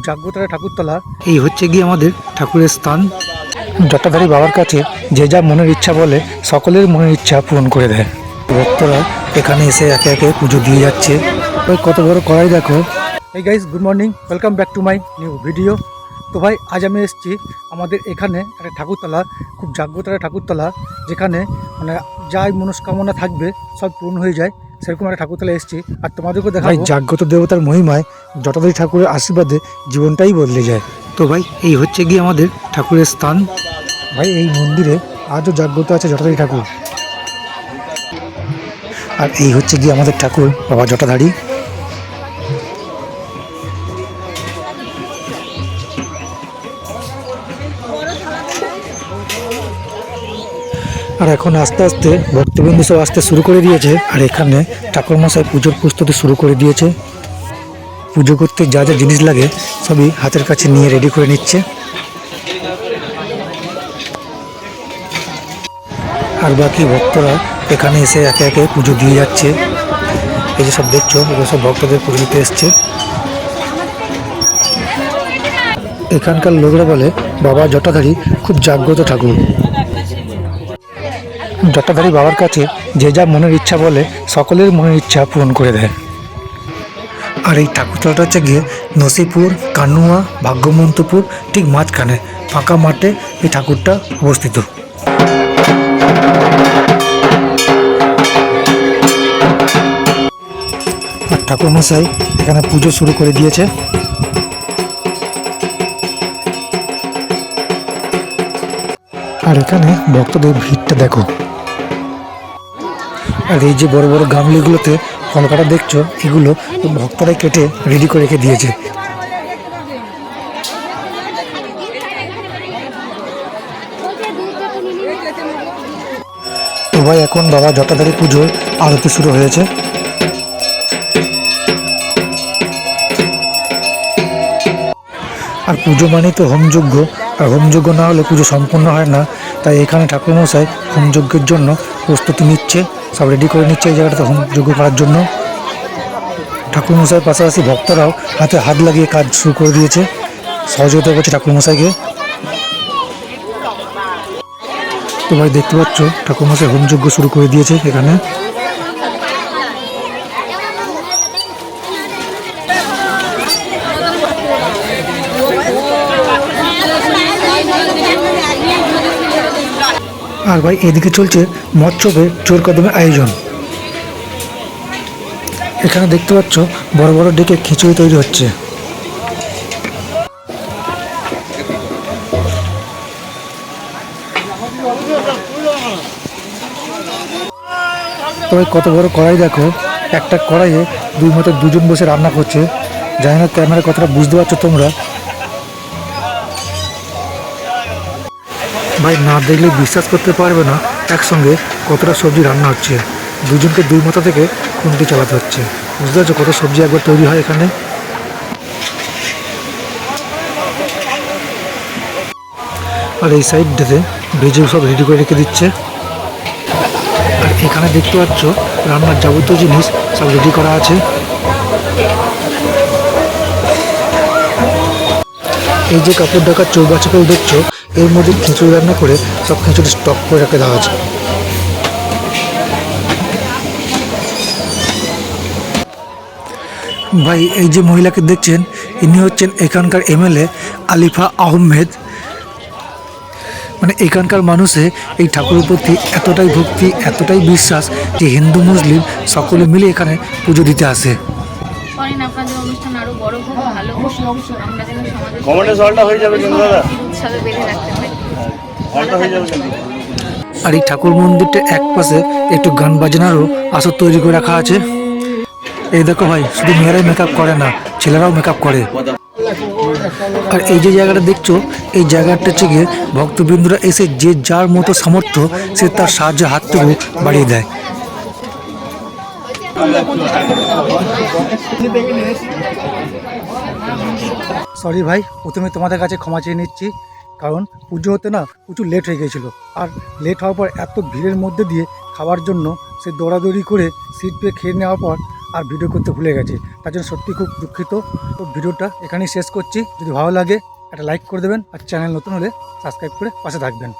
জাগ্রতলা ঠাকুরতলা এই হচ্ছে গিয়ে আমাদের ঠাকুরের স্থান। জটাধারী বাবার কাছে যে যা মনের ইচ্ছা বলে সকলের মনের ইচ্ছা পূরণ করে দেয়। ভক্তরা এখানে এসে একে একে পুজো দিয়ে যাচ্ছে। ওই কত বড় কড়াই দেখো। এই guys, good morning, welcome back to my new video. তো ভাই, আজ আমি এসেছি আমাদের এখানে একটা ঠাকুরতলা, খুব জাগ্রতলা ঠাকুরতলা, যেখানে মানে যাই মনস্কামনা থাকবে সব পূর্ণ হয়ে যায়, সেরকম একটা ঠাকুরতলা এসেছি। আর তোমাদেরকে দেখা ভাই, জাগ্রত দেবতার মহিমায় জটাধারী ঠাকুরের আশীর্বাদে জীবনটাই বদলে যায়। তো ভাই, এই হচ্ছে গিয়ে আমাদের ঠাকুরের স্থান। ভাই, এই মন্দিরে আজও জাগ্রত আছে জটাধারী ঠাকুর। আর এই হচ্ছে গিয়ে আমাদের ঠাকুর বাবা জটাধারী। আর এখন আস্তে আস্তে ভক্তবৃন্দ সব আসতে শুরু করে দিয়েছে। আর এখানে ঠাকুরমশাই পুজোর প্রস্তুতি শুরু করে দিয়েছে। পুজো করতে যা যা জিনিস লাগে সবই হাতের কাছে নিয়ে রেডি করে নিচ্ছে। আর বাকি ভক্তরা এখানে এসে একে একে পুজো দিয়ে যাচ্ছে। এই যে সব দেখছো, এগুলো সব ভক্তদের পুজো দিতে এসছে। এখানকার লোকরা বলে বাবা জটাধারী খুব জাগ্রত ঠাকুর। জটাধারী বাবার কাছে যে যা মনের ইচ্ছা বলে সকলের মনের ইচ্ছা পূরণ করে দেয়। আর এই ঠাকুরতলাটা হচ্ছে গিয়ে নসিপুর, কানুয়া, ভাগ্যমন্তপুর ঠিক মাঝখানে ফাঁকা মাঠে এই ঠাকুরটা অবস্থিত। আর ঠাকুরমশাই এখানে পুজো শুরু করে দিয়েছে। আর এখানে ভক্তদের ভিড়টা দেখো। আর এই যে বড় বড় গামলিগুলোতে ফল কাটা দেখছো, এগুলো ভক্তরাই কেটে রেডি করে রেখে দিয়েছে। তো ভাই, এখন বাবা জটাধারী পুজোর আরতি শুরু হয়েছে। আর পুজো মানেই তো হোমযজ্ঞ, আর হোমযজ্ঞ না হলে পুজো সম্পূর্ণ হয় না। তাই এখানে ঠাকুরমশাই হোমযজ্ঞের জন্য প্রস্তুতি নিচ্ছে, সব রেডি করে নিচ্ছে এই জায়গাটাতে হোমযজ্ঞ করার জন্য। ঠাকুরমশাইয়ের পাশাপাশি ভক্তরাও হাতে হাত লাগিয়ে কাজ শুরু করে দিয়েছে, সহযোগিতা করছে ঠাকুরমশাইকে। তো ভাই, দেখতে পাচ্ছ ঠাকুরমশাই হোমযজ্ঞ শুরু করে দিয়েছে এখানে। আর ভাই, এদিকে চলছে মৎস্যবের জোর কদমে আয়োজন। এখানে দেখতে পাচ্ছ বড় বড় ডেকে খিচুড়ি তৈরি হচ্ছে। তবে কত বড় কড়াই দেখো, একটা কড়াইয়ে দুজন বসে রান্না করছে। জানি না ক্যামেরা কতটা বুঝতে পারছো তোমরা। ভাই, না দেখলে বিশ্বাস করতে পারবে না একসঙ্গে কতটা সবজি রান্না হচ্ছে। দুজনকে দুই মাথা থেকে খুন্তি চালাতে হচ্ছে। বুঝতে পারছো কত সবজি একবার তৈরি হয় এখানে। আর এই সাইডটাতে ভেজে সব রেডি করে রেখে দিচ্ছে। আর এখানে দেখতে পাচ্ছ রান্নার যাবতীয় জিনিস সব রেডি করা আছে। এই যে কাপড় ঢাকার চৌবাচ্চাগুলো দেখছো, এর মধ্যে খিচুড়ি রান্না করে সব খিচুড়ি স্টক করে রেখে দেওয়া আছে। ভাই, এই যে মহিলাকে দেখছেন, ইনি হচ্ছেন এখানকার এমএলএ আলিফা আহমেদ। মানে এখানকার মানুষে এই ঠাকুরের প্রতি এতটাই ভক্তি, এতটাই বিশ্বাস যে হিন্দু মুসলিম সকলে মিলে এখানে পুজো দিতে আসে। আপনাদের অনুষ্ঠান আরো বড় হোক, ভালো হোক, আমরা যেন সমাজে হয়ে যাবে উৎসবে বেঁধে রাখতে পারি। আর এই ঠাকুর মন্দিরটা এক পাশে একটু গান বাজনারও আসর তৈরি করে রাখা আছে। এই দেখো ভাই, শুধু মেয়েরাই মেকআপ করে না, ছেলেরাও মেকআপ করে। আর এই যে জায়গাটা দেখছো, এই জায়গাটা হচ্ছে গিয়ে ভক্তবৃন্দরা এসে যে যার মতো সামর্থ্য সে তার সাহায্যে হাতটুকু বাড়িয়ে দেয়। সরি ভাই, প্রথমে তোমাদের কাছে ক্ষমা চেয়ে নিচ্ছি, কারণ পুজো হতে না প্রচুর লেট হয়ে গিয়েছিলো। আর লেট হওয়ার পর এত ভিড়ের মধ্যে দিয়ে খাওয়ার জন্য সে দৌড়াদৌড়ি করে সিট পেয়ে খেয়ে নেওয়ার পর আর ভিডিও করতে ভুলে গেছে, তার জন্য সত্যি খুব দুঃখিত। তো ভিডিওটা এখানেই শেষ করছি। যদি ভালো লাগে একটা লাইক করে দেবেন, আর চ্যানেল নতুন হলে সাবস্ক্রাইব করে পাশে থাকবেন।